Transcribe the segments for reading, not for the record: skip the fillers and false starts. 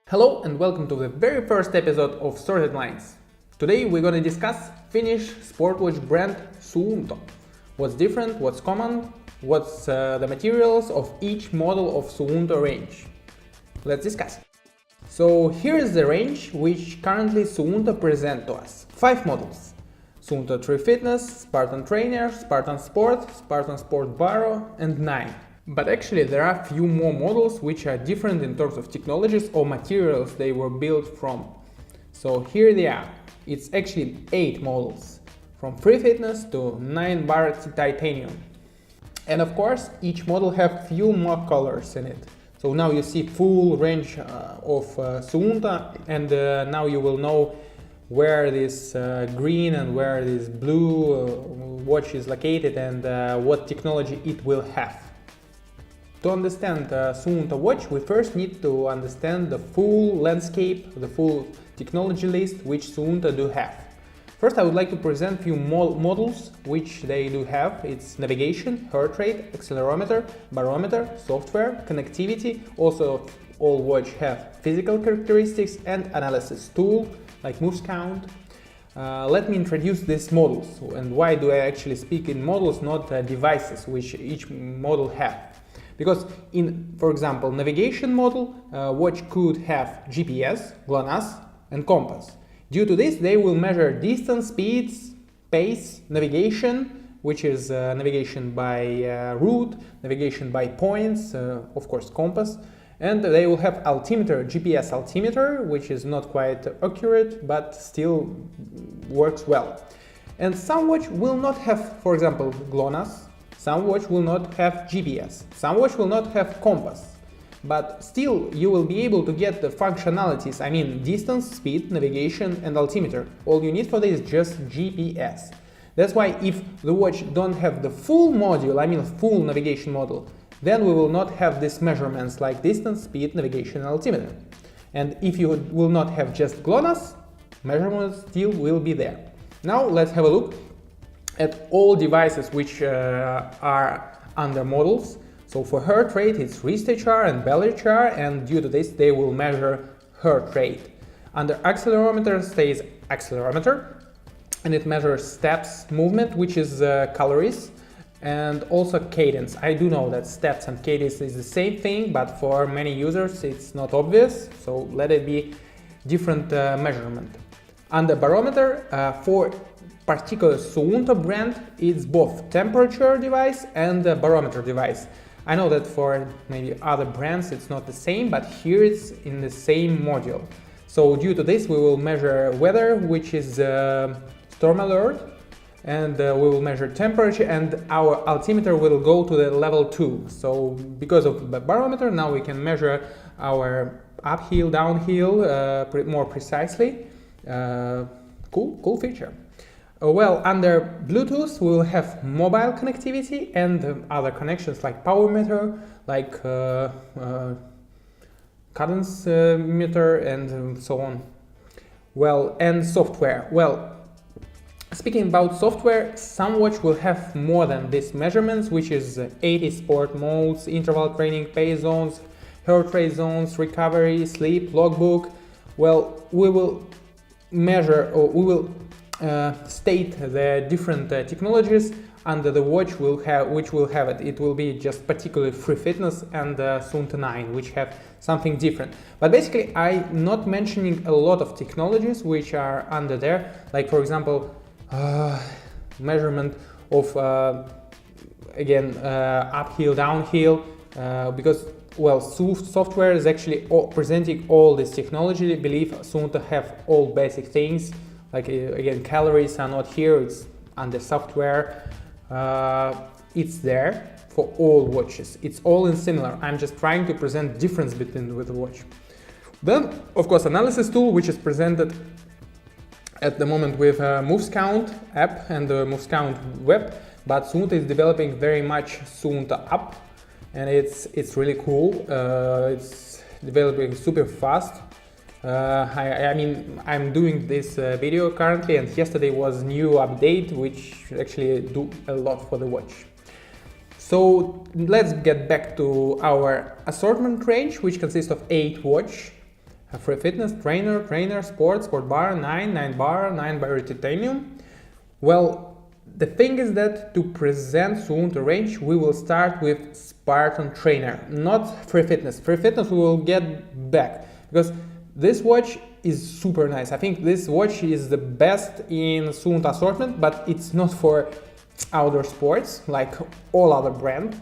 Hello and welcome to the very first episode of Sorted Lines. Today we're going to discuss Finnish sportwatch brand SUUNTO. What's different, what's common, what's the materials of each model of SUUNTO range. Let's discuss. So here is the range which currently SUUNTO present to us. 5 models. SUUNTO 3Fitness, Spartan Trainer, Spartan Sport, Spartan Sport Baro and 9. But actually there are few more models which are different in terms of technologies or materials they were built from. So here they are. It's actually 8 models, from 3Fitness to 9 Baro Titanium. And of course each model have few more colors in it. So now you see full range of SUUNTO, and now you will know where this green and where this blue watch is located and what technology it will have. To understand SUUNTO watch, we first need to understand the full landscape, the full technology list which SUUNTO do have. First, I would like to present few models which they do have. It's navigation, heart rate, accelerometer, barometer, software, connectivity. Also, all watch have physical characteristics and analysis tool like moves count. Let me introduce these models and why do I actually speak in models, not devices which each model have. Because in, for example, navigation model, watch could have GPS, GLONASS and compass. Due to this, they will measure distance, speeds, pace, navigation, which is navigation by route, navigation by points, of course compass, and they will have altimeter, GPS altimeter, which is not quite accurate, but still works well. And some watch will not have, for example, GLONASS. Some watch will not have GPS, some watch will not have compass, but still you will be able to get the functionalities, I mean distance, speed, navigation and altimeter. All you need for this is just GPS. That's why if the watch don't have the full module, I mean full navigation model, then we will not have these measurements like distance, speed, navigation and altimeter. And if you will not have just GLONASS, measurements still will be there. Now let's have a look at all devices which are under models. So for heart rate it's wrist HR and bell HR, and due to this they will measure heart rate. Under accelerometer stays accelerometer, and it measures steps movement, which is calories, and also cadence. I do know that steps and cadence is the same thing, but for many users it's not obvious, so let it be different measurement. Under barometer, for particular SUUNTO brand, it's both temperature device and barometer device. I know that for maybe other brands it's not the same, but here it's in the same module. So due to this we will measure weather, which is storm alert, and we will measure temperature, and our altimeter will go to the level 2. So because of the barometer now we can measure our uphill, downhill more precisely. Cool feature. Well, under Bluetooth we will have mobile connectivity and other connections like power meter, like cadence meter and so on. Well, and software. Well, speaking about software, some watch will have more than these measurements, which is 80 sport modes, interval training, pace zones, heart rate zones, recovery, sleep, logbook. Well, we will measure, or we will state the different technologies under the watch which will have it. It will be just particularly 3Fitness and SUUNTO 9, which have something different. But basically I'm not mentioning a lot of technologies which are under there, like for example measurement of again uphill, downhill, because well, software is actually presenting all this technology. I believe SUUNTO have all basic things. Like again, calories are not here, it's under software. It's there for all watches. It's all in similar. I'm just trying to present difference between with the watch. Then, of course, analysis tool, which is presented at the moment with moves count app and the moves count web. But SUUNTO is developing very much SUUNTO app, and it's really cool. It's developing super fast. I mean, I'm doing this video currently, and yesterday was new update which actually do a lot for the watch. So let's get back to our assortment range, which consists of 8 watch. 3Fitness, Trainer, Sport Bar, 9 Bar, 9 Baro Titanium. Well, the thing is that to present Suunto range, we will start with Spartan Trainer, not 3Fitness. 3Fitness we will get back, because this watch is super nice. I think this watch is the best in Suunto assortment, but it's not for outdoor sports like all other brand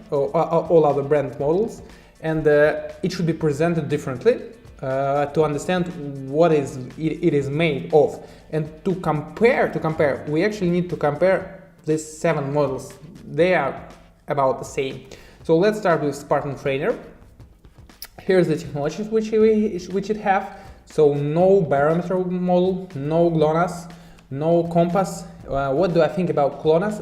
models, and it should be presented differently to understand what it is made of. And to compare, we actually need to compare these 7 models. They are about the same. So let's start with Spartan Trainer. Here's the technologies which it have. So no barometer model, no GLONASS, no compass. What do I think about GLONASS?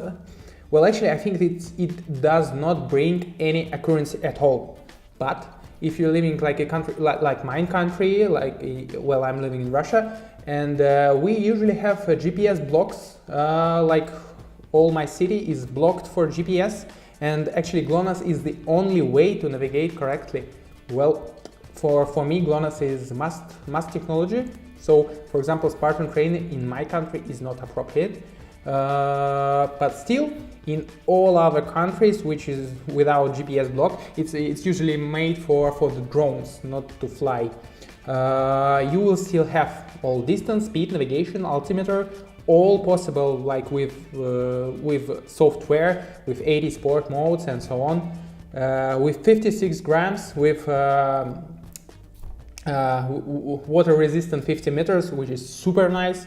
Well, actually, I think it does not bring any accuracy at all. But if you're living like a country like my country, well, I'm living in Russia, and we usually have GPS blocks. Like all my city is blocked for GPS, and actually GLONASS is the only way to navigate correctly. Well, for me, GLONASS is must technology. So, for example, Spartan Trainer in my country is not appropriate. But still, in all other countries which is without GPS block, it's usually made for the drones, not to fly. You will still have all distance, speed, navigation, altimeter, all possible, like with software, with 80 sport modes and so on, with 56 grams, with water resistant 50 meters, which is super nice.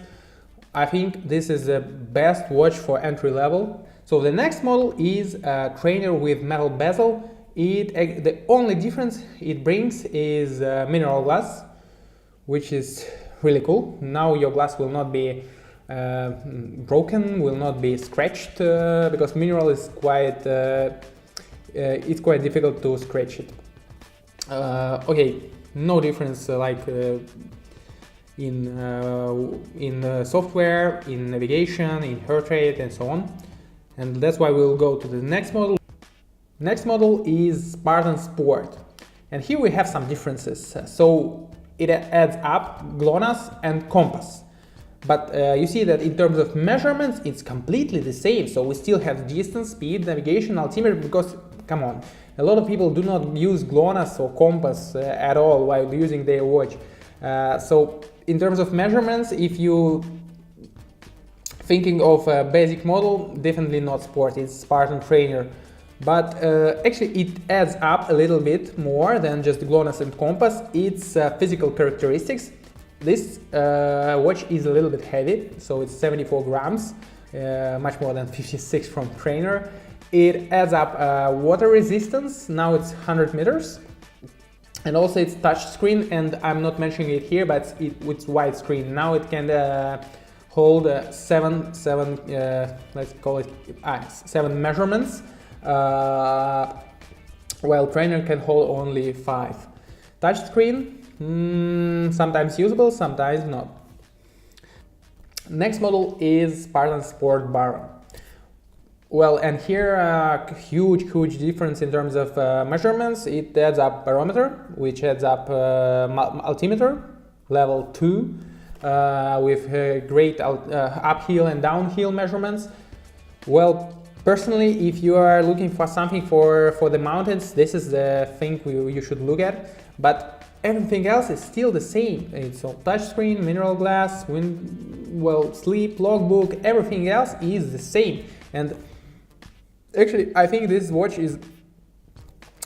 I think this is the best watch for entry level. So the next model is a Trainer with metal bezel. The only difference it brings is mineral glass, which is really cool. Now your glass will not be broken, will not be scratched, because mineral is it's quite difficult to scratch it. Okay, no difference in software, in navigation, in heart rate, and so on. And that's why we'll go to the next model. Next model is Spartan Sport, and here we have some differences. So it adds up GLONASS and compass, but you see that in terms of measurements it's completely the same. So we still have distance, speed, navigation, altimeter, because come on, a lot of people do not use GLONASS or compass at all while using their watch. So in terms of measurements, if you thinking of a basic model, definitely not Sport, it's Spartan Trainer. But actually it adds up a little bit more than just GLONASS and compass. It's physical characteristics. This watch is a little bit heavy, so it's 74 grams, much more than 56 from Trainer. It adds up water resistance, now it's 100 meters. And also it's touch screen, and I'm not mentioning it here, but it's widescreen. Now it can hold seven let's call it 7 measurements, while Trainer can hold only 5. Touch screen, sometimes usable, sometimes not. Next model is Spartan Sport Baro. Well, and here huge difference in terms of measurements. It adds up barometer, which adds up altimeter level 2, with great uphill and downhill measurements. Well, personally, if you are looking for something for the mountains, this is the thing you should look at. But everything else is still the same. It's all touchscreen, mineral glass, sleep, logbook, everything else is the same. And actually, I think this watch is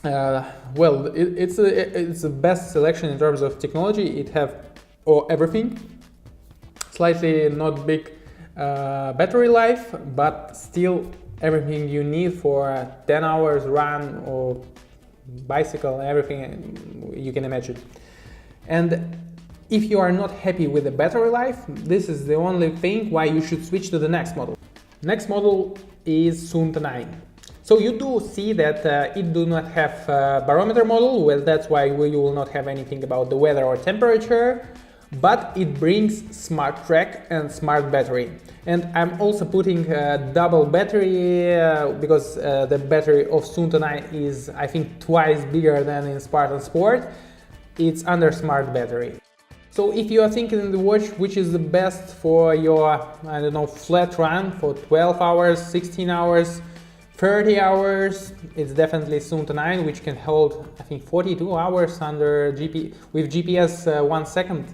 it's the best selection in terms of technology. It have everything. Slightly not big battery life, but still everything you need for a 10 hours run or bicycle, everything you can imagine. And if you are not happy with the battery life, this is the only thing why you should switch to the next model. Next model is SUUNTO 9. So you do see that it do not have a barometer model. Well, that's why you will not have anything about the weather or temperature, but it brings smart track and smart battery. And I'm also putting a double battery because the battery of SUUNTO 9 is, I think, twice bigger than in Spartan Sport. It's under smart battery. So if you are thinking in the watch which is the best for your, I don't know, flat run for 12 hours, 16 hours, 30 hours, it's definitely SUUNTO 9, which can hold, I think, 42 hours under with GPS 1 second.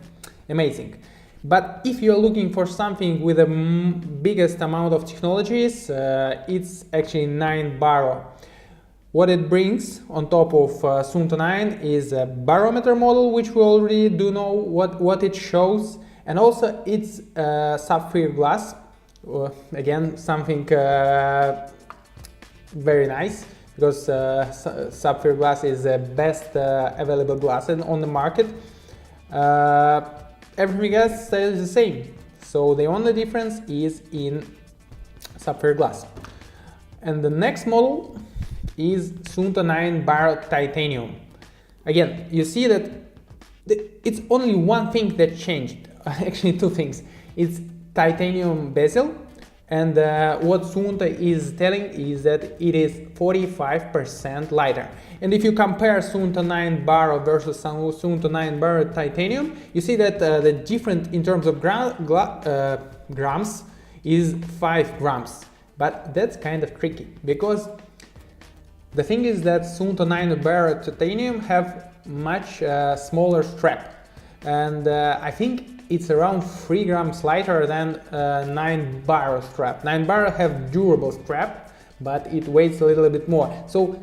Amazing. But if you're looking for something with the biggest amount of technologies, it's actually 9 Baro. What it brings on top of SUUNTO 9 is a barometer model, which we already do know what it shows, and also it's sapphire glass. Again, something very nice, because sapphire glass is the best available glass on the market. Everything else stays the same, so the only difference is in sapphire glass. And the next model is SUUNTO 9 Baro Titanium. Again, you see that it's only one thing that changed, actually two things. It's titanium bezel, and what SUUNTO is telling is that it is 45% lighter. And if you compare SUUNTO 9 Baro versus SUUNTO 9 Baro Titanium, you see that the difference in terms of grams is 5 grams. But that's kind of tricky, because the thing is that SUUNTO 9 Baro Titanium have much smaller strap, and I think it's around 3 grams lighter than 9 Baro strap. 9 Baro have durable strap, but it weighs a little bit more. So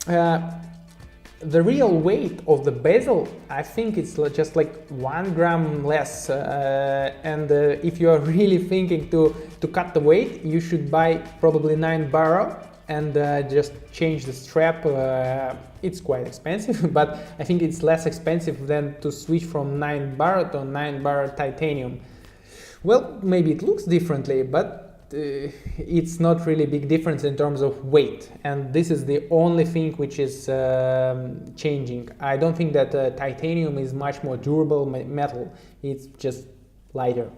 the real weight of the bezel, I think it's just like 1 gram less. And if you are really thinking to cut the weight, you should buy probably 9 Baro and just change the strap. It's quite expensive, but I think it's less expensive than to switch from 9 Baro to 9 Baro Titanium. Well, maybe it looks differently, but it's not really big difference in terms of weight, and this is the only thing which is changing. I don't think that titanium is much more durable metal, it's just lighter.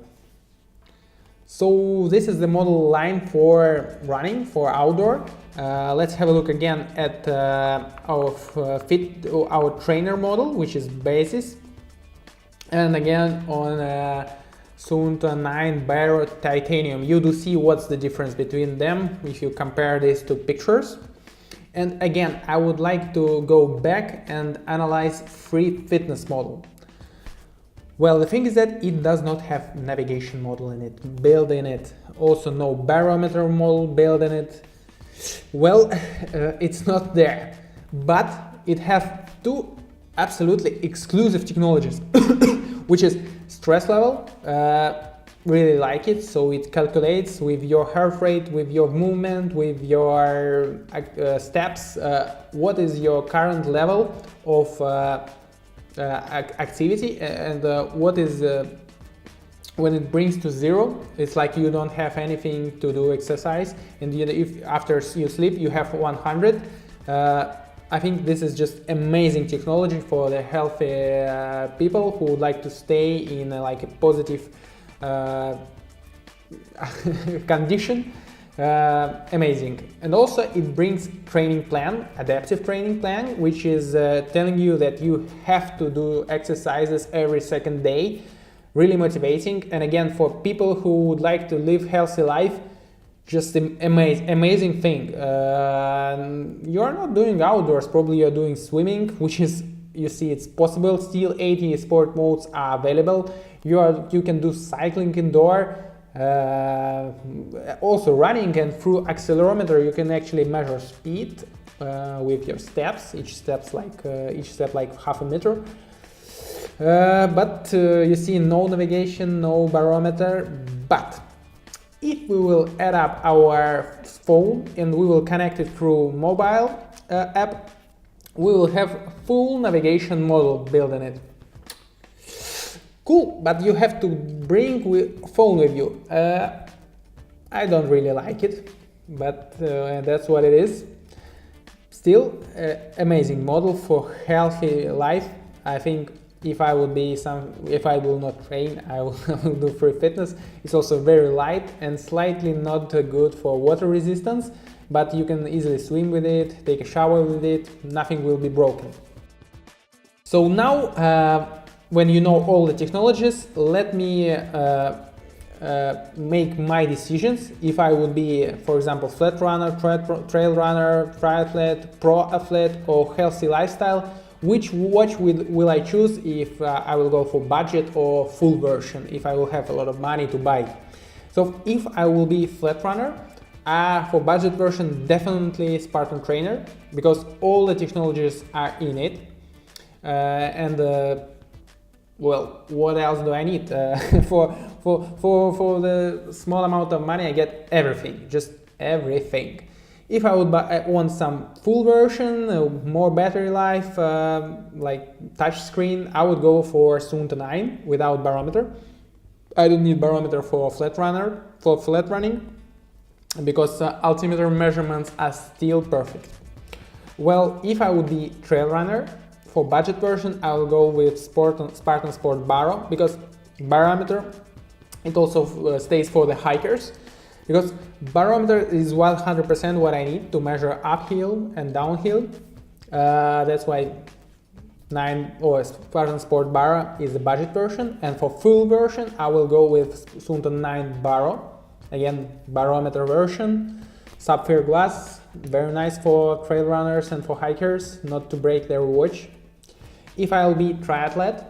So this is the model line for running, for outdoor. Let's have a look again at our trainer model, which is basis, and again on SUUNTO 9 Baro Titanium. You do see what's the difference between them if you compare these two pictures. And again, I would like to go back and analyze 3Fitness model. Well, the thing is that it does not have navigation model in it, built in it. Also no barometer model built in it. Well, it's not there, but it has two absolutely exclusive technologies, which is stress level. Really like it, so it calculates with your heart rate, with your movement, with your steps, what is your current level of activity, and what is when it brings to zero, it's like you don't have anything to do exercise, and if after you sleep you have 100. I think this is just amazing technology for the healthy people who would like to stay in like a positive condition. Amazing. And also it brings training plan, adaptive training plan, which is telling you that you have to do exercises every second day. Really motivating, and again for people who would like to live healthy life, just amazing thing. You are not doing outdoors, probably you're doing swimming, which is, you see, it's possible. Still 80 sport modes are available. You can do cycling indoor, also running, and through accelerometer you can actually measure speed with your steps. Each step like half a meter. But you see, no navigation, no barometer. But if we will add up our phone and we will connect it through mobile app, we will have full navigation model built in it. Cool, but you have to bring phone with you. I don't really like it, but that's what it is. Still, amazing model for healthy life. I think if I will not train, I will do 3Fitness. It's also very light and slightly not good for water resistance, but you can easily swim with it, take a shower with it, nothing will be broken. So now when you know all the technologies, let me make my decisions. If I would be, for example, flat runner, trail runner, triathlete, pro athlete, or healthy lifestyle, which watch will I choose if I will go for budget or full version, if I will have a lot of money to buy. So if I will be flat runner, for budget version, definitely Spartan trainer, because all the technologies are in it. Well, what else do I need? For the small amount of money, I get everything, just everything. If I would want some full version, more battery life, like touch screen, I would go for SUUNTO 9 without barometer. I don't need barometer for flat running, because altimeter measurements are still perfect. Well, if I would be trail runner, for budget version, I will go with Spartan Sport Baro, because barometer, it also stays for the hikers, because barometer is 100% what I need to measure uphill and downhill. That's why Spartan Sport Baro is the budget version, and for full version, I will go with SUUNTO 9 Baro. Again, barometer version, sapphire glass, very nice for trail runners and for hikers, not to break their watch. If I'll be triathlete,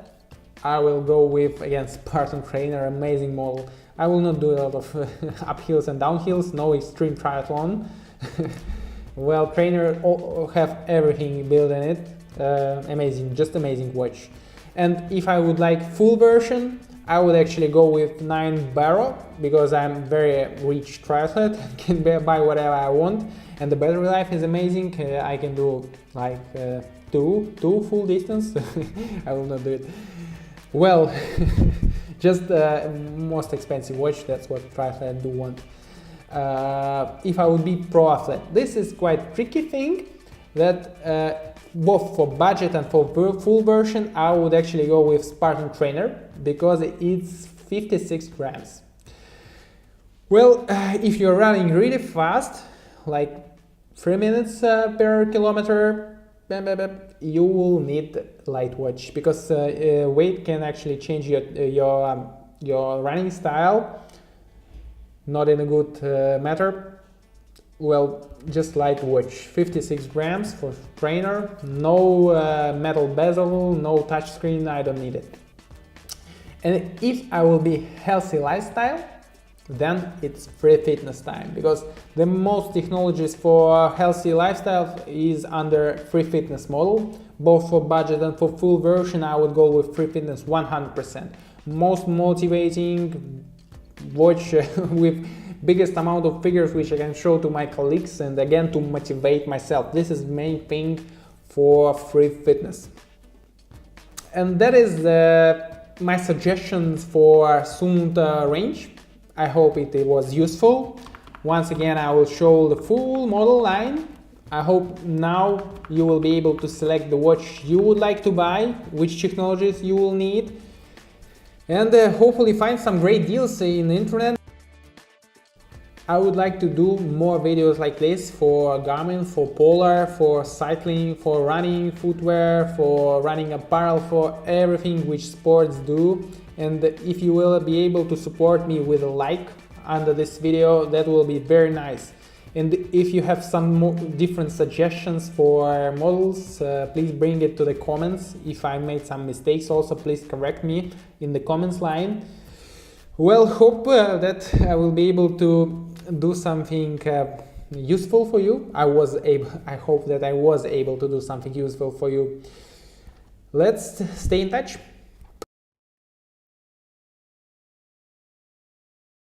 I will go with, again, Spartan trainer, amazing model. I will not do a lot of uphills and downhills, no extreme triathlon. Well, trainer have everything built in it, amazing, just amazing watch. And if I would like full version, I would actually go with 9 Baro, because I'm very rich triathlete and can buy whatever I want, and the battery life is amazing. I can do like two full distance. I will not do it. Well, just most expensive watch, that's what triathlete do want. If I would be pro athlete, this is quite tricky thing, that both for budget and for full version, I would actually go with Spartan trainer, because it's 56 grams. Well, if you're running really fast, like 3 minutes per kilometer, you will need light watch, because weight can actually change your running style, not in a good matter. Well, just light watch, 56 grams for trainer, no metal bezel, no touch screen, I don't need it. And if I will be healthy lifestyle, then it's 3Fitness time, because the most technologies for healthy lifestyle is under 3Fitness model. Both for budget and for full version, I would go with 3Fitness 100%. Most motivating watch with biggest amount of figures which I can show to my colleagues, and again to motivate myself. This is main thing for 3Fitness. And that is my suggestions for SUUNTO range. I hope it was useful. Once again, I will show the full model line. I hope now you will be able to select the watch you would like to buy, which technologies you will need, and hopefully find some great deals in the internet. I would like to do more videos like this for Garmin, for Polar, for cycling, for running footwear, for running apparel, for everything which sports do. And if you will be able to support me with a like under this video, that will be very nice. And if you have some more different suggestions for models, please bring it to the comments. If I made some mistakes also, please correct me in the comments line. Well, hope that I will be able to do something useful for you. I hope that I was able to do something useful for you. Let's stay in touch.